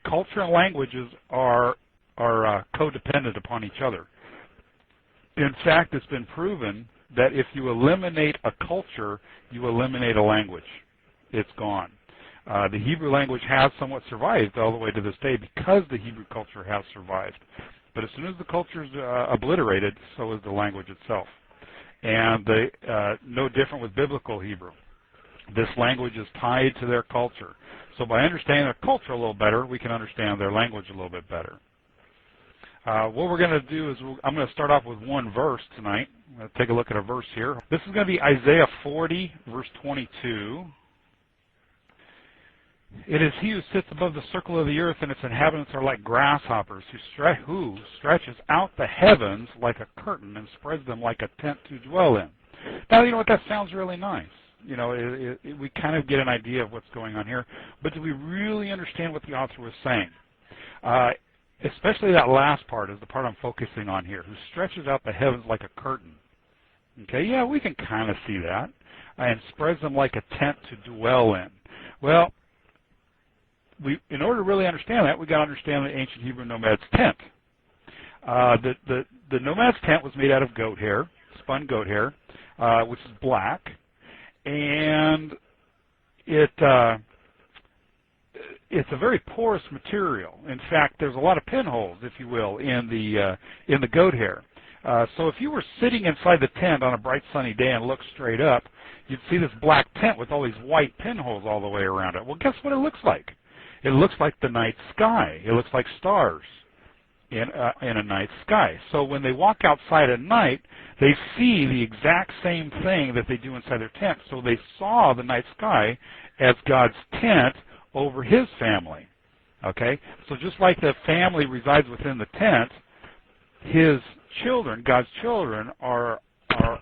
Culture and languages are codependent upon each other. In fact, it's been proven that if you eliminate a culture, you eliminate a language. It's gone. The Hebrew language has somewhat survived all the way to this day because the Hebrew culture has survived. But as soon as the culture is obliterated, so is the language itself. And no different with biblical Hebrew. This language is tied to their culture. So by understanding their culture a little better, we can understand their language a little bit better. What we're going to do is I'm going to start off with one verse tonight. I'm going to take a look at a verse here. This is going to be Isaiah 40, verse 22. It is he who sits above the circle of the earth, and its inhabitants are like grasshoppers, who stretches out the heavens like a curtain and spreads them like a tent to dwell in. Now, you know what? That sounds really nice. You know, we kind of get an idea of what's going on here, but do we really understand what the author was saying? Especially that last part is the part I'm focusing on here, who stretches out the heavens like a curtain. Okay, yeah, we can kind of see that. And spreads them like a tent to dwell in. Well, in order to really understand that, we've got to understand the ancient Hebrew nomad's tent. The nomad's tent was made out of goat hair, spun goat hair, which is black, and it's a very porous material. In fact, there's a lot of pinholes, if you will, in the goat hair. So if you were sitting inside the tent on a bright sunny day and looked straight up, you'd see this black tent with all these white pinholes all the way around it. Well, guess what it looks like? It looks like the night sky. It looks like stars in a night sky. So when they walk outside at night, they see the exact same thing that they do inside their tent. So they saw the night sky as God's tent over his family. Okay? So just like the family resides within the tent, his children, God's children, are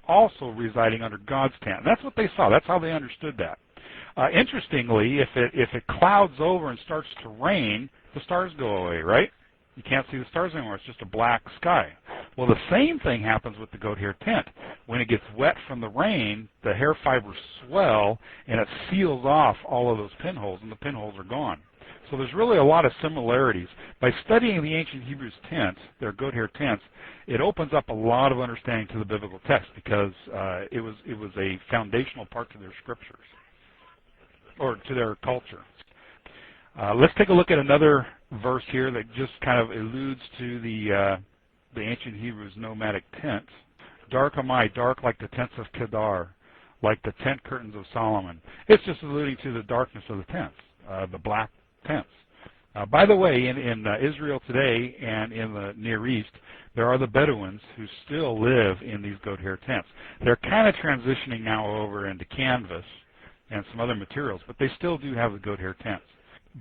also residing under God's tent. And that's what they saw. That's how they understood that. Interestingly, if it clouds over and starts to rain, the stars go away, right? You can't see the stars anymore. It's just a black sky. Well, the same thing happens with the goat hair tent. When it gets wet from the rain, the hair fibers swell, and it seals off all of those pinholes, and the pinholes are gone. So there's really a lot of similarities. By studying the ancient Hebrews' tents, their goat hair tents, it opens up a lot of understanding to the biblical text because it was a foundational part to their scriptures, or to their culture. Let's take a look at another verse here that just kind of alludes to the ancient Hebrews' nomadic tent. Dark am I, dark like the tents of Kedar, like the tent curtains of Solomon. It's just alluding to the darkness of the tents, the black tents. By the way, in Israel today and in the Near East, there are the Bedouins who still live in these goat hair tents. They're kind of transitioning now over into canvas and some other materials, but they still do have the goat hair tents.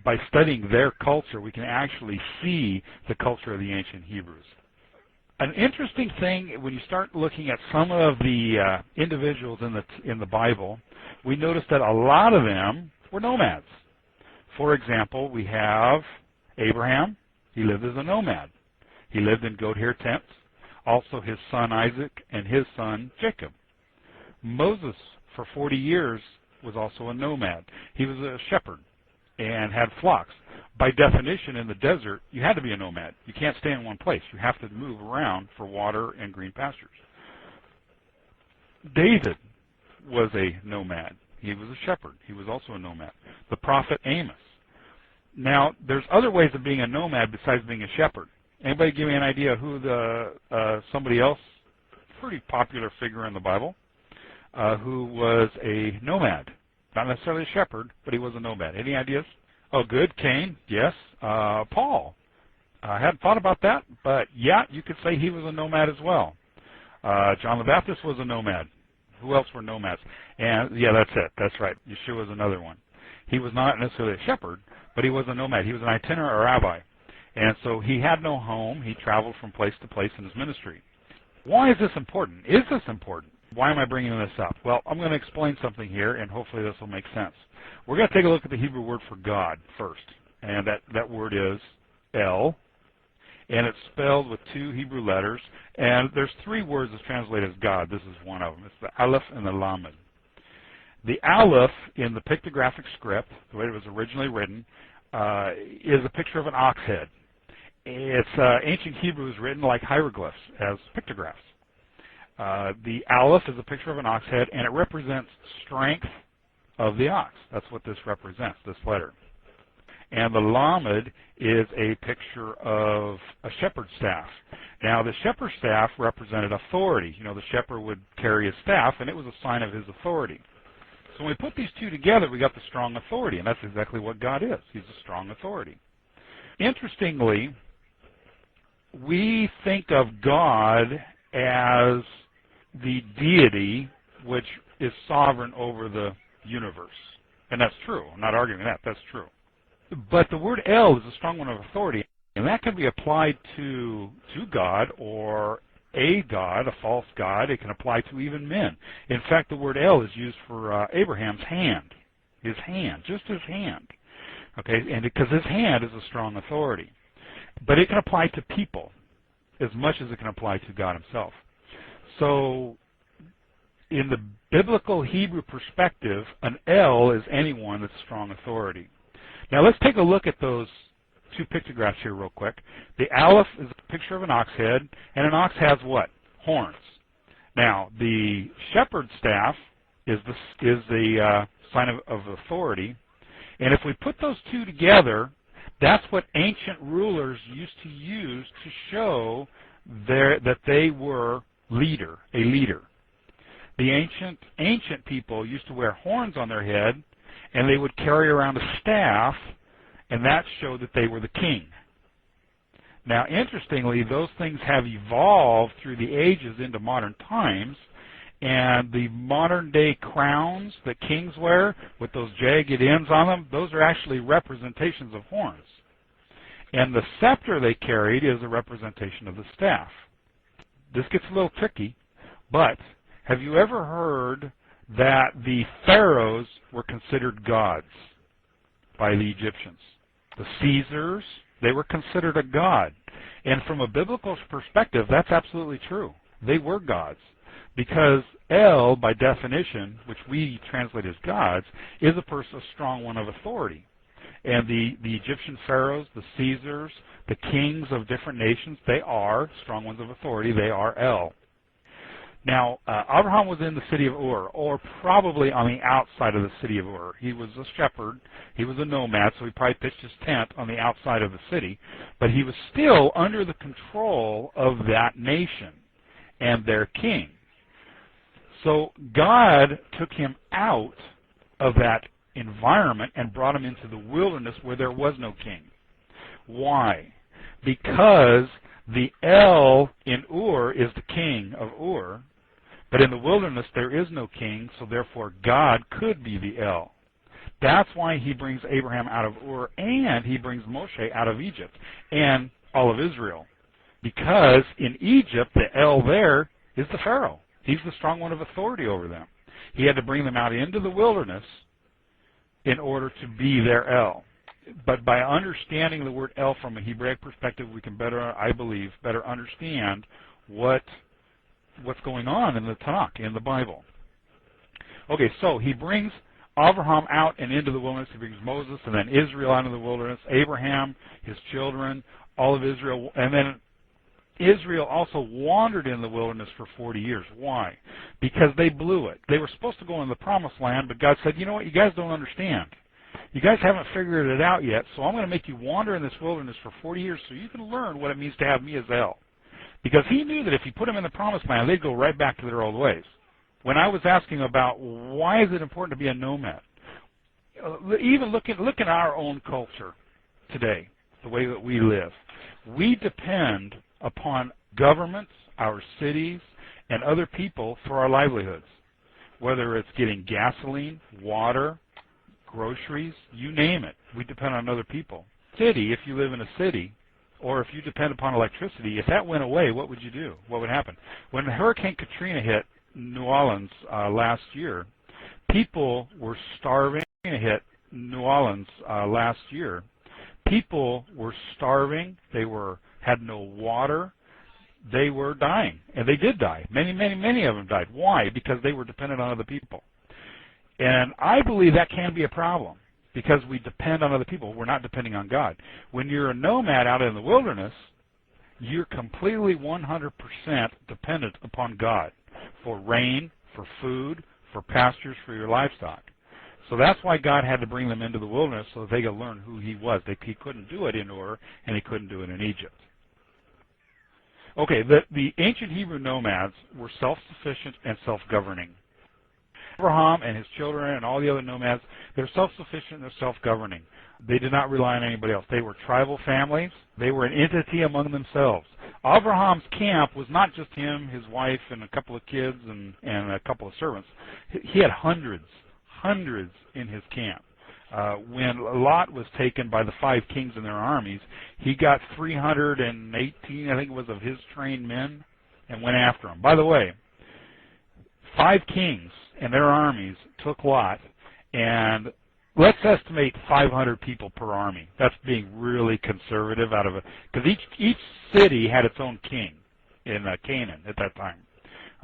By studying their culture, we can actually see the culture of the ancient Hebrews. An interesting thing, when you start looking at some of the individuals in the Bible, we notice that a lot of them were nomads. For example, we have Abraham. He lived as a nomad. He lived in goat hair tents. Also his son Isaac and his son Jacob. Moses, for 40 years, was also a nomad. He was a shepherd and had flocks. By definition, in the desert, you had to be a nomad. You can't stay in one place. You have to move around for water and green pastures. David was a nomad. He was a shepherd. He was also a nomad. The prophet Amos. Now, there's other ways of being a nomad besides being a shepherd. Anybody give me an idea who somebody else, pretty popular figure in the Bible, who was a nomad? Not necessarily a shepherd, but he was a nomad. Any ideas? Oh, good. Cain, yes. Paul. I hadn't thought about that, but yeah, you could say he was a nomad as well. John the Baptist was a nomad. Who else were nomads? And yeah, that's it. That's right. Yeshua was another one. He was not necessarily a shepherd, but he was a nomad. He was an itinerant rabbi. And so he had no home. He traveled from place to place in his ministry. Why is this important? Is this important? Why am I bringing this up? Well, I'm going to explain something here, and hopefully this will make sense. We're going to take a look at the Hebrew word for God first. And that word is El. And it's spelled with two Hebrew letters. And there's three words that's translated as God. This is one of them. It's the Aleph and the Lamed. The Aleph, in the pictographic script, the way it was originally written, is a picture of an ox head. It's ancient Hebrew is written like hieroglyphs as pictographs. The aleph is a picture of an ox head, and it represents strength of the ox. That's what this represents, this letter. And the lamed is a picture of a shepherd's staff. Now, the shepherd's staff represented authority. You know, the shepherd would carry his staff, and it was a sign of his authority. So when we put these two together, we got the strong authority, and that's exactly what God is. He's a strong authority. Interestingly, we think of God as the deity which is sovereign over the universe. And that's true. I'm not arguing that. That's true. But the word El is a strong one of authority, and that can be applied to God or a god, a false god. It can apply to even men. In fact, the word El is used for Abraham's hand, his hand, just his hand. Okay, and because his hand is a strong authority. But it can apply to people as much as it can apply to God himself. So in the biblical Hebrew perspective, an El is anyone that's strong authority. Now let's take a look at those two pictographs here real quick. The aleph is a picture of an ox head, and an ox has what? Horns. Now the shepherd's staff is the sign of authority, and if we put those two together, that's what ancient rulers used to use to show that they were a leader. The ancient people used to wear horns on their head, and they would carry around a staff, and that showed that they were the king. Now, interestingly, those things have evolved through the ages into modern times, and the modern-day crowns that kings wear with those jagged ends on them, those are actually representations of horns. And the scepter they carried is a representation of the staff. This gets a little tricky, but have you ever heard that the pharaohs were considered gods by the Egyptians? The Caesars, they were considered a god. And from a biblical perspective, that's absolutely true. They were gods. Because El, by definition, which we translate as gods, is a strong one of authority. And the Egyptian pharaohs, the Caesars, the kings of different nations, they are strong ones of authority. They are El. Now, Abraham was in the city of Ur, or probably on the outside of the city of Ur. He was a shepherd. He was a nomad, so he probably pitched his tent on the outside of the city. But he was still under the control of that nation and their king. So God took him out of that environment and brought him into the wilderness where there was no king. Why? Because the El in Ur is the king of Ur, but in the wilderness there is no king, so therefore God could be the El. That's why he brings Abraham out of Ur, and he brings Moshe out of Egypt and all of Israel. Because in Egypt, the El there is the Pharaoh. He's the strong one of authority over them. He had to bring them out into the wilderness in order to be their El. But by understanding the word El from a Hebraic perspective, we can better, I believe, better understand what's going on in the Tanakh, in the Bible. Okay, so he brings Abraham out and into the wilderness. He brings Moses and then Israel out of the wilderness, Abraham, his children, all of Israel, and then Israel also wandered in the wilderness for 40 years. Why? Because they blew it. They were supposed to go in the promised land, but God said, you know what, you guys don't understand. You guys haven't figured it out yet, so I'm going to make you wander in this wilderness for 40 years so you can learn what it means to have me as El. Because he knew that if he put them in the promised land, they'd go right back to their old ways. When I was asking about why is it important to be a nomad, even look at our own culture today, the way that we live. We depend upon governments, our cities, and other people for our livelihoods. Whether it's getting gasoline, water, groceries, you name it. We depend on other people. City, if you live in a city, or if you depend upon electricity, if that went away, what would you do? What would happen? When Hurricane Katrina hit New Orleans last year, people were starving. Hit New Orleans last year. People were starving. They had no water. They were dying, and they did die. Many of them died. Why? Because they were dependent on other people. And I believe that can be a problem. because we depend on other people. We're not depending on God. When you're a nomad out in the wilderness, you're completely 100% dependent upon God for rain, for food, for pastures, for your livestock. So that's why God had to bring them into the wilderness so that they could learn who he was. He couldn't do it in Ur, and he couldn't do it in Egypt. Okay, the ancient Hebrew nomads were self-sufficient and self-governing. Abraham and his children and all the other nomads, they're self-sufficient and they're self-governing. They did not rely on anybody else. They were tribal families. They were an entity among themselves. Abraham's camp was not just him, his wife, and a couple of kids and a couple of servants. He had hundreds in his camp. When Lot was taken by the 5 kings and their armies, he got 318, I think it was, of his trained men and went after him. By the way, 5 kings and their armies took Lot, and let's estimate 500 people per army. That's being really conservative because each city had its own king in Canaan at that time.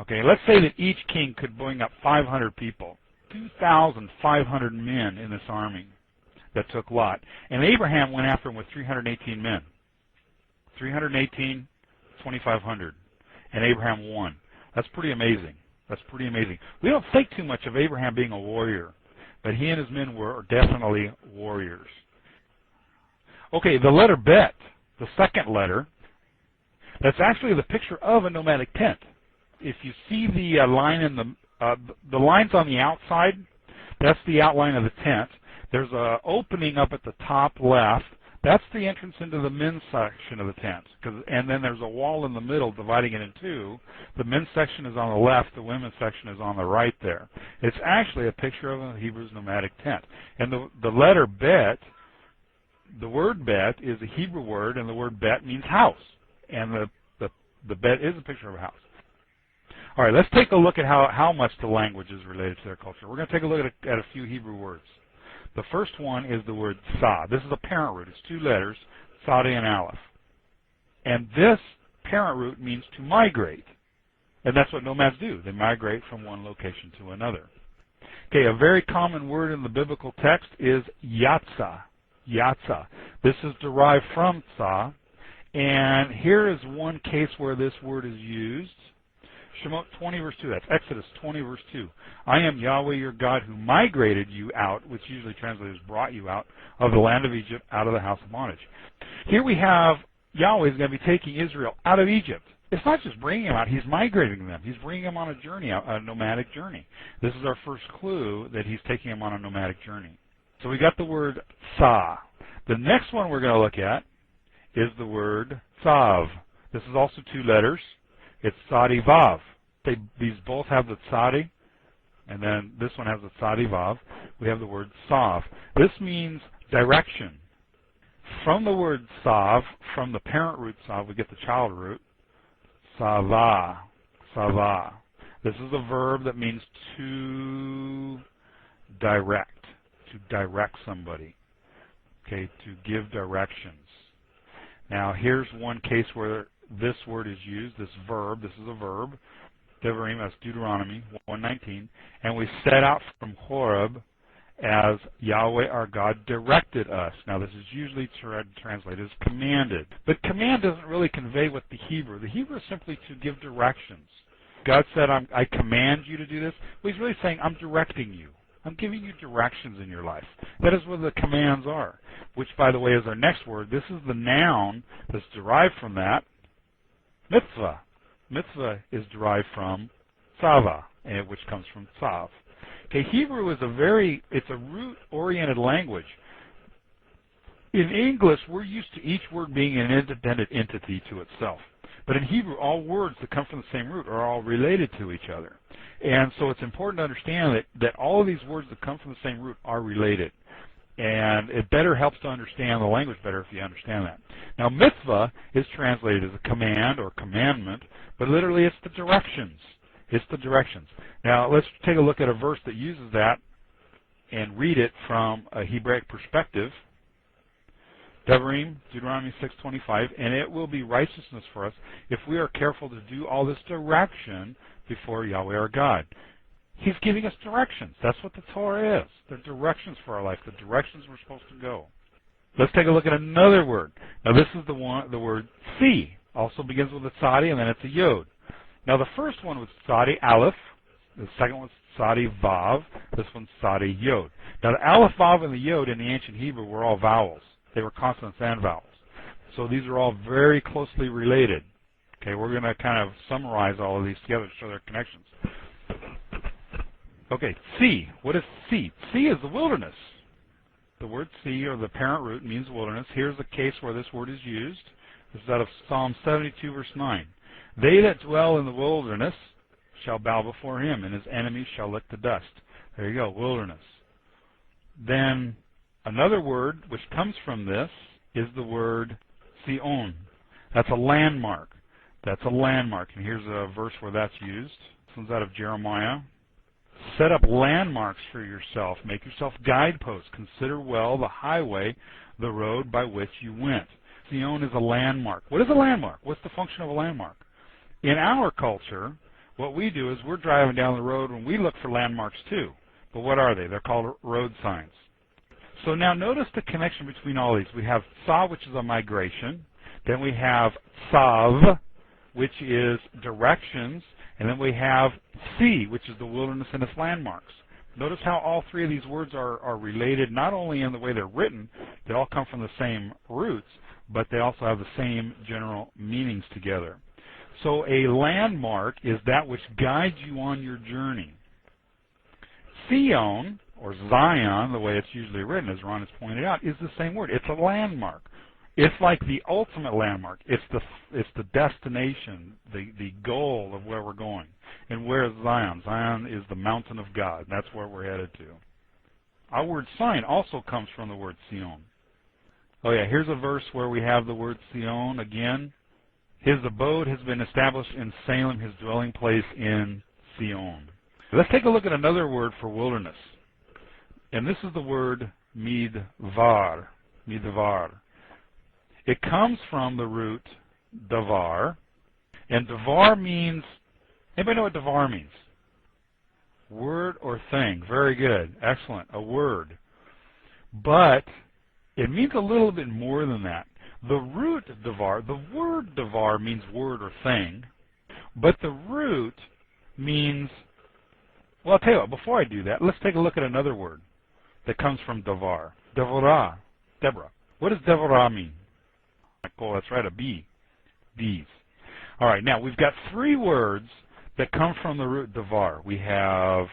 Okay, let's say that each king could bring up 500 people. 2,500 men in this army that took Lot. And Abraham went after him with 318 men. 318, 2,500. And Abraham won. That's pretty amazing. That's pretty amazing. We don't think too much of Abraham being a warrior, but he and his men were definitely warriors. Okay, the letter Bet, the second letter, that's actually the picture of a nomadic tent. If you see the line in the lines on the outside, that's the outline of the tent. There's an opening up at the top left. That's the entrance into the men's section of the tent. And then there's a wall in the middle dividing it in two. The men's section is on the left. The women's section is on the right there. It's actually a picture of a Hebrew's nomadic tent. And the letter Bet, the word Bet is a Hebrew word, and the word Bet means house. And the Bet is a picture of a house. All right, let's take a look at how much the language is related to their culture. We're going to take a look at a few Hebrew words. The first one is the word sa. This is a parent root. It's 2 letters, Sadi and Aleph. And this parent root means to migrate. And that's what nomads do. They migrate from one location to another. Okay, a very common word in the biblical text is yatsa. Yatsa. This is derived from sa. And here is one case where this word is used. Shemot 20 verse 2, that's Exodus 20 verse 2. I am Yahweh your God who migrated you out, which usually translated as brought you out, of the land of Egypt, out of the house of bondage. Here we have Yahweh is going to be taking Israel out of Egypt. It's not just bringing them out, he's migrating them. He's bringing them on a journey, a nomadic journey. This is our first clue that he's taking them on a nomadic journey. So we got the word sa. The next one we're going to look at is the word tzav. This is also 2 letters. It's Sadi Vav. These both have the Sadi, and then this one has the Sadi Vav. We have the word Sav. This means direction. From the word Sav, from the parent root Sav, we get the child root, Sava. Sava. This is a verb that means to direct somebody. Okay, to give directions. Now, here's one case where this word is used, this verb. This is a verb. Devarim, that's Deuteronomy 1:19. And we set out from Horeb as Yahweh our God directed us. Now, this is usually translated as commanded. But command doesn't really convey what the Hebrew. The Hebrew is simply to give directions. God said, I command you to do this. Well, he's really saying, I'm directing you. I'm giving you directions in your life. That is what the commands are, which, by the way, is our next word. This is the noun that's derived from that. Mitzvah. Mitzvah is derived from tzava, which comes from tzav. Okay, Hebrew is it's a root-oriented language. In English, we're used to each word being an independent entity to itself. But in Hebrew, all words that come from the same root are all related to each other. And so it's important to understand that all of these words that come from the same root are related. And it better helps to understand the language better if you understand that. Now, mitzvah is translated as a command or commandment, but literally it's the directions. It's the directions. Now, let's take a look at a verse that uses that and read it from a Hebraic perspective. Devarim, Deuteronomy 6:25, and it will be righteousness for us if we are careful to do all this direction before Yahweh our God. He's giving us directions. That's what the Torah is. They're directions for our life, the directions we're supposed to go. Let's take a look at another word. Now this is the word see. Also begins with a tzadi and then it's a yod. Now the first one was tzadi aleph. The second one's tzadi vav. This one's tzadi yod. Now the aleph, vav, and the yod in the ancient Hebrew were all vowels. They were consonants and vowels. So these are all very closely related. Okay, we're going to kind of summarize all of these together to show their connections. Okay, see. What is see? See is the wilderness. The word see, or the parent root, means wilderness. Here's the case where this word is used. This is out of Psalm 72, verse 9. They that dwell in the wilderness shall bow before him, and his enemies shall lick the dust. There you go, wilderness. Then another word which comes from this is the word Sion. That's a landmark. That's a landmark. And here's a verse where that's used. This one's out of Jeremiah. Set up landmarks for yourself. Make yourself guideposts. Consider well the highway, the road by which you went. Sion is a landmark. What is a landmark? What's the function of a landmark? In our culture, what we do is we're driving down the road and we look for landmarks too. But what are they? They're called road signs. So now notice the connection between all these. We have Sa, which is a migration. Then we have Tzav, which is directions. And then we have Si, which is the wilderness and its landmarks. Notice how all three of these words are related, not only in the way they're written, they all come from the same roots, but they also have the same general meanings together. So a landmark is that which guides you on your journey. Sion, or Zion, the way it's usually written, as Ron has pointed out, is the same word. It's a landmark. It's like the ultimate landmark. It's the destination, the goal of where we're going. And where is Zion? Zion is the mountain of God. That's where we're headed to. Our word sign also comes from the word Sion. Oh yeah, here's a verse where we have the word Sion again. His abode has been established in Salem, his dwelling place in Sion. Let's take a look at another word for wilderness. And this is the word midvar. Midvar. It comes from the root davar. And davar means, anybody know what davar means? Word or thing. Very good. Excellent. A word. But it means a little bit more than that. The root davar, the word davar means word or thing, but the root means, well, I'll tell you what, before I do that, let's take a look at another word that comes from davar. Devorah. Deborah. What does Devorah mean? Oh, that's right, a bee. Bees. All right, now we've got three words that come from the root davar. We have,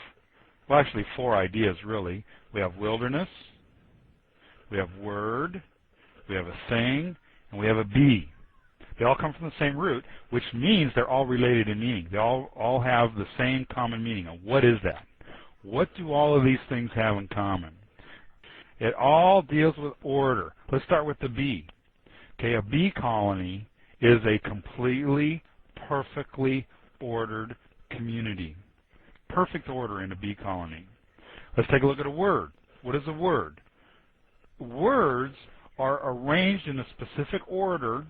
well, actually four ideas, really. We have wilderness, we have word, we have a thing, and we have a bee. They all come from the same root, which means they're all related in meaning. They all have the same common meaning. And what is that? What do all of these things have in common? It all deals with order. Let's start with the bee. Okay, a bee colony is a completely, perfectly ordered community. Perfect order in a bee colony. Let's take a look at a word. What is a word? Words are arranged in a specific order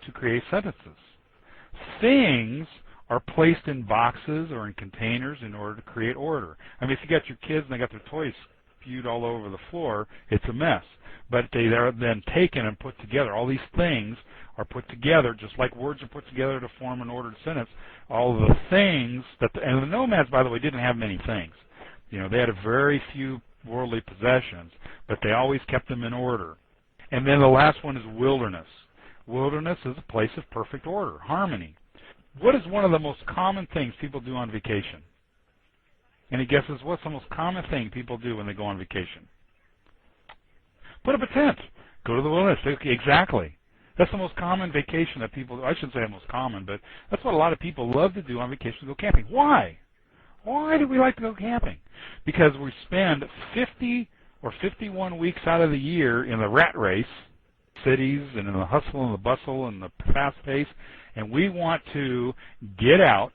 to create sentences. Things are placed in boxes or in containers in order to create order. I mean, if you got your kids and they got their toys spewed all over the floor, it's a mess. But they're then taken and put together. All these things are put together, just like words are put together to form an ordered sentence. All of the things and the nomads, by the way, didn't have many things. You know, they had a very few worldly possessions, but they always kept them in order. And then the last one is wilderness. Wilderness is a place of perfect order, harmony. What is one of the most common things people do on vacation? Any guesses? What's the most common thing people do when they go on vacation? Put up a tent. Go to the wilderness. Exactly. That's the most common vacation that people do. I shouldn't say the most common, but that's what a lot of people love to do on vacation, to go camping. Why? Why do we like to go camping? Because we spend 50 or 51 weeks out of the year in the rat race, cities and in the hustle and the bustle and the fast pace, and we want to get out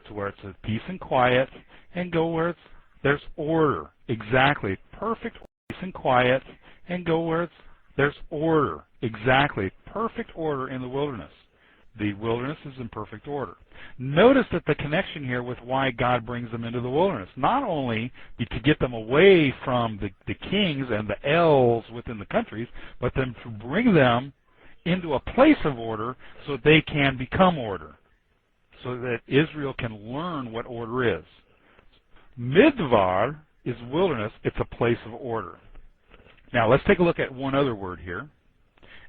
to where it's at peace and quiet and go where there's order. Exactly. Perfect peace and quiet and go where there's order. Exactly. Perfect order in the wilderness. The wilderness is in perfect order. Notice that the connection here with why God brings them into the wilderness, not only to get them away from the kings and the elves within the countries, but then to bring them into a place of order so that they can become order, so that Israel can learn what order is. Midvar is wilderness. It's a place of order. Now, let's take a look at one other word here,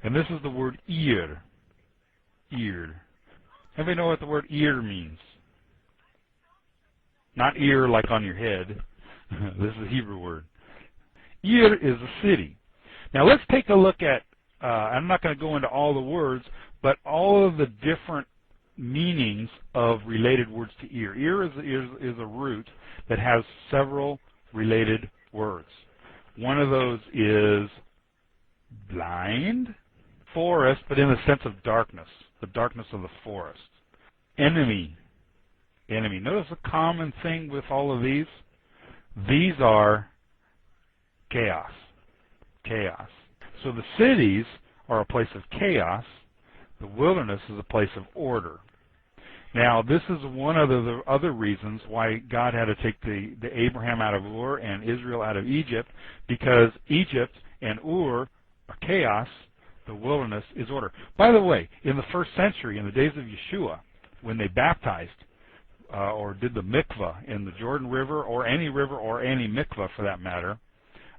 and this is the word ir. Ir. Anybody know what the word ir means? Not ear like on your head. This is a Hebrew word. Ir is a city. Now, let's take a look at, I'm not going to go into all the words, but all of the different meanings of related words to ir. Ir is a root that has several related words. One of those is blind, forest, but in the sense of darkness, the darkness of the forest. Enemy, enemy. Notice a common thing with all of these? These are chaos, chaos. So the cities are a place of chaos. The wilderness is a place of order. Now, this is one of the other reasons why God had to take the Abraham out of Ur and Israel out of Egypt, because Egypt and Ur are chaos. The wilderness is order. By the way, in the first century, in the days of Yeshua, when they baptized or did the mikvah in the Jordan River or any mikvah for that matter,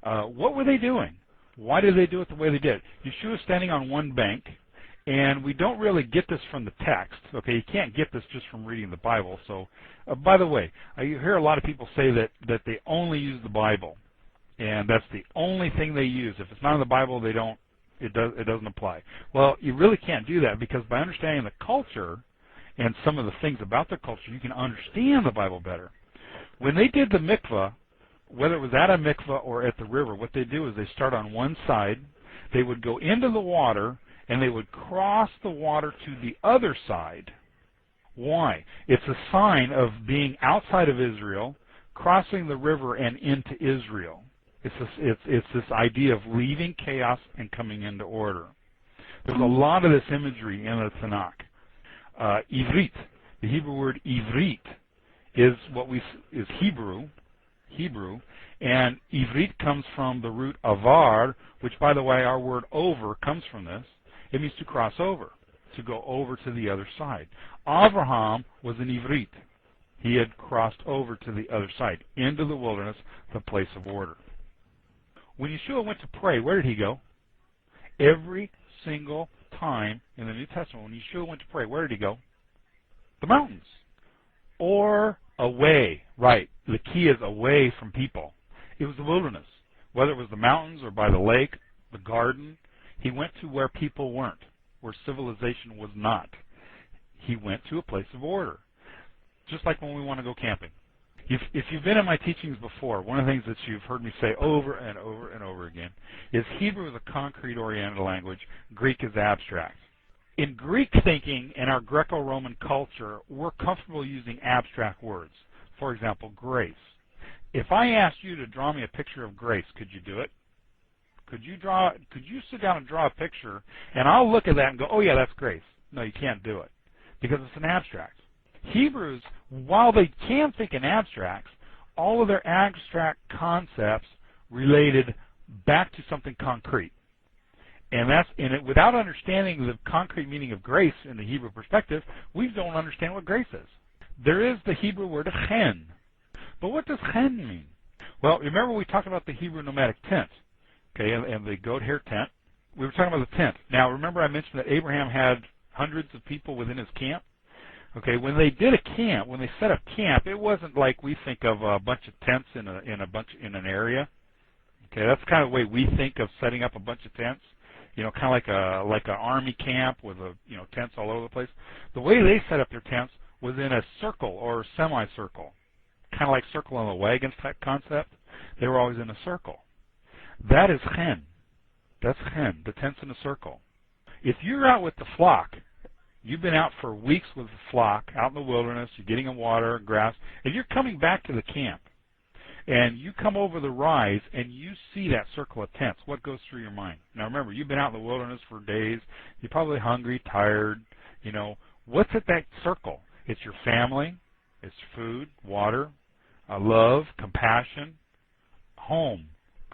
what were they doing? Why did they do it the way they did? Yeshua was standing on one bank, and we don't really get this from the text. Okay, you can't get this just from reading the Bible. So, by the way, you hear a lot of people say that they only use the Bible, and that's the only thing they use. If it's not in the Bible, they don't. It doesn't apply. Well, you really can't do that, because by understanding the culture and some of the things about their culture, you can understand the Bible better. When they did the mikvah, whether it was at a mikvah or at the river, what they do is they start on one side, they would go into the water, and they would cross the water to the other side. Why? It's a sign of being outside of Israel, crossing the river and into Israel. It's this idea of leaving chaos and coming into order. There's a lot of this imagery in the Tanakh. Ivrit, the Hebrew word ivrit, is Hebrew, and ivrit comes from the root avar, which, by the way, our word over comes from this. It means to cross over, to go over to the other side. Abraham was an ivrit. He had crossed over to the other side, into the wilderness, the place of order. When Yeshua went to pray, where did he go? Every single time in the New Testament, when Yeshua went to pray, where did he go? The mountains. Or away. Right. The key is away from people. It was the wilderness. Whether it was the mountains or by the lake, the garden, he went to where people weren't, where civilization was not. He went to a place of order. Just like when we want to go camping. If you've been in my teachings before, one of the things that you've heard me say over and over and over again is Hebrew is a concrete-oriented language. Greek is abstract. In Greek thinking and our Greco-Roman culture, we're comfortable using abstract words. For example, grace. If I asked you to draw me a picture of grace, could you do it? Could you sit down and draw a picture, and I'll look at that and go, oh yeah, that's grace. No, you can't do it, because it's an abstract. Hebrews, while they can think in abstracts, all of their abstract concepts related back to something concrete. And without understanding the concrete meaning of grace in the Hebrew perspective, we don't understand what grace is. There is the Hebrew word chen. But what does chen mean? Well, remember we talked about the Hebrew nomadic tent, okay, and the goat hair tent. We were talking about the tent. Now, remember I mentioned that Abraham had hundreds of people within his camp? Okay, when they did a camp, when they set up camp, it wasn't like we think of a bunch of tents in an area. Okay, that's kind of the way we think of setting up a bunch of tents. You know, kind of like an army camp with tents all over the place. The way they set up their tents was in a circle or semicircle, kind of like circle on the wagons type concept. They were always in a circle. That is chen. That's chen. The tent's in a circle. If you're out with the flock, you've been out for weeks with the flock, out in the wilderness, you're getting in water and grass, and you're coming back to the camp, and you come over the rise, and you see that circle of tents. What goes through your mind? Now remember, you've been out in the wilderness for days. You're probably hungry, tired. You know, what's at that circle? It's your family, it's food, water, love, compassion, home.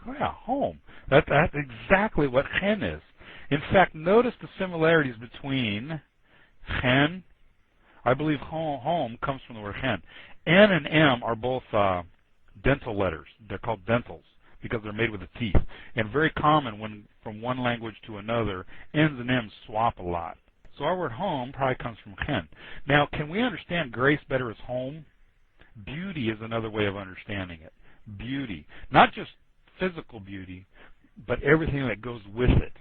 Yeah, home. That's exactly what chen is. In fact, notice the similarities between chen. I believe home comes from the word chen. N and M are both dental letters. They're called dentals because they're made with the teeth. And very common when from one language to another, N's and M's swap a lot. So our word home probably comes from chen. Now, can we understand grace better as home? Beauty is another way of understanding it. Beauty. Not just physical beauty, but everything that goes with it.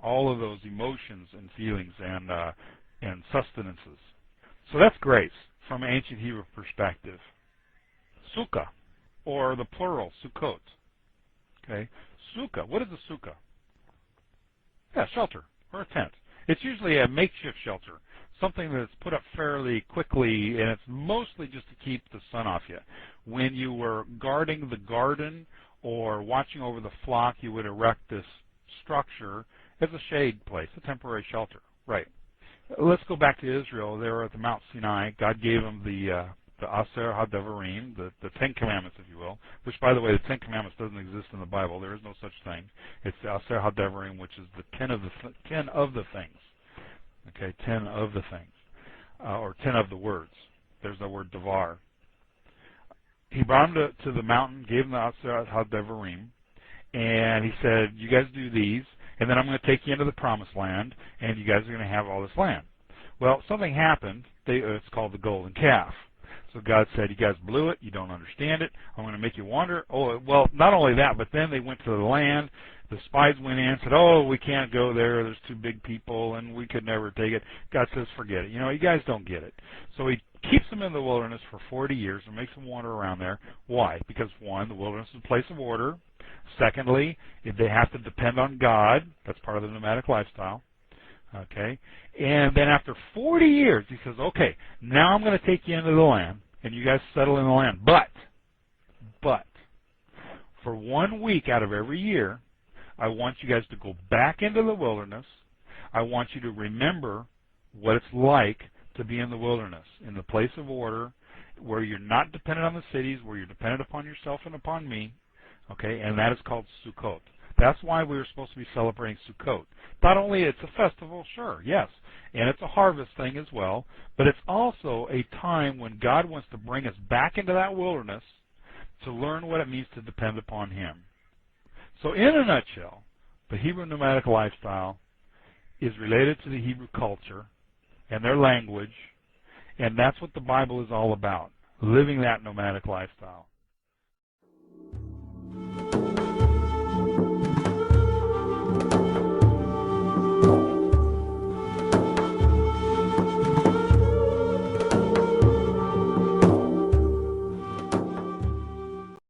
All of those emotions and feelings and sustenances. So that's grace from an ancient Hebrew perspective. Sukkah, or the plural, sukkot. Okay, sukkah. What is a sukkah? Yeah, shelter or a tent. It's usually a makeshift shelter, something that's put up fairly quickly, and it's mostly just to keep the sun off you. When you were guarding the garden or watching over the flock, you would erect this structure as a shade place, a temporary shelter. Right. Let's go back to Israel. They were at the Mount Sinai. God gave them the Aser HaDevarim, the Ten Commandments, if you will, which, by the way, the Ten Commandments doesn't exist in the Bible. There is no such thing. It's the Aser HaDevarim, which is the 10 of the things. Okay, 10 of the things, or 10 of the words. There's the word Devar. He brought them to the mountain, gave them the Aser HaDevarim, and he said, you guys do these, and then I'm going to take you into the promised land, and you guys are going to have all this land. Well, something happened. It's called the golden calf. So God said, you guys blew it. You don't understand it. I'm going to make you wander. Oh, well, not only that, but then they went to the land. The spies went in and said, oh, we can't go there. There's too big people, and we could never take it. God says, forget it. You know, you guys don't get it. So he keeps them in the wilderness for 40 years and makes them wander around there. Why? Because, one, the wilderness is a place of order. Secondly, if they have to depend on God. That's part of the nomadic lifestyle. Okay? And then after 40 years, he says, okay, now I'm going to take you into the land, and you guys settle in the land. But, for 1 week out of every year, I want you guys to go back into the wilderness. I want you to remember what it's like to be in the wilderness, in the place of order, where you're not dependent on the cities, where you're dependent upon yourself and upon me. Okay, and that is called Sukkot. That's why we were supposed to be celebrating Sukkot. Not only it's a festival, sure, yes, and it's a harvest thing as well, but it's also a time when God wants to bring us back into that wilderness to learn what it means to depend upon Him. So in a nutshell, the Hebrew nomadic lifestyle is related to the Hebrew culture and their language, and that's what the Bible is all about, living that nomadic lifestyle.